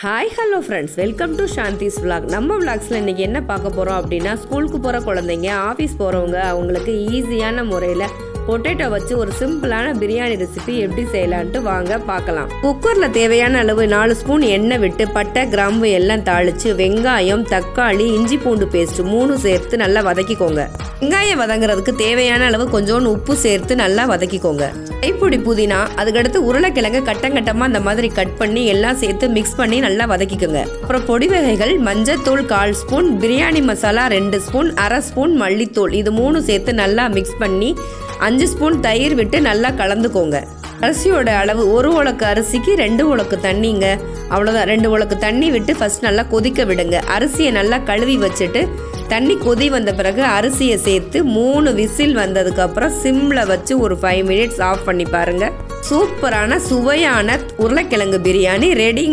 Hi hello friends, welcome to Shanthi's vlog. நம்ம vlogsல இன்றைக்கி என்ன பார்க்க போகிறோம் அப்படின்னா, ஸ்கூலுக்கு போகிற குழந்தைங்க, ஆஃபீஸ் போகிறவங்க அவங்களுக்கு ஈஸியான முறையில் பொட்டேட்டோ வச்சு ஒரு சிம்பிளான பிரியாணி ரெசிபி எப்படி செய்யலான்ட்டு வாங்க பார்க்கலாம். குக்கரில் தேவையான அளவு 4 ஸ்பூன் எண்ணெய் விட்டு பட்டை கிராம்பு எல்லாம் தாளித்து வெங்காயம், தக்காளி, இஞ்சி பூண்டு பேஸ்ட்டு 3 சேர்த்து நல்லா வதக்கிக்கோங்க. வெங்காயம் வதங்குறதுக்கு தேவையான அளவு கொஞ்சோண்டு உப்பு சேர்த்து நல்லா வதக்கிக்கோங்க. கைப்பொடி புதினா, அதுக்கடுத்து உருளைக்கிழங்கு கட்டங்கட்டமாக அந்த மாதிரி கட் பண்ணி எல்லாம் சேர்த்து மிக்ஸ் பண்ணி நல்லா வதக்கிக்கோங்க. அப்புறம் பொடி வகைகள் மஞ்சத்தூள் 1/4 spoon, biryani masala 2 spoon, 1/2 spoon மல்லித்தூள், இது 3 சேர்த்து நல்லா மிக்ஸ் பண்ணி 5 ஸ்பூன் தயிர் விட்டு நல்லா கலந்துக்கோங்க. அரிசியோட அளவு 1 உலக்கு அரிசிக்கு 2 உலக்கு தண்ணிங்க. அவ்வளோதான். 2 உலக்கு தண்ணி விட்டு ஃபஸ்ட் நல்லா கொதிக்க விடுங்க. அரிசியை நல்லா கழுவி வச்சுட்டு தண்ணி கொதி வந்த பிறகு அரிசியை சேர்த்து 3 விசில் வந்ததுக்கப்புறம் சிம்மில் வச்சு ஒரு 5 மினிட்ஸ் ஆஃப் பண்ணி பாருங்கள். சூப்பரான சுவையான உருளைக்கிழங்கு பிரியாணி ரெடிங்க.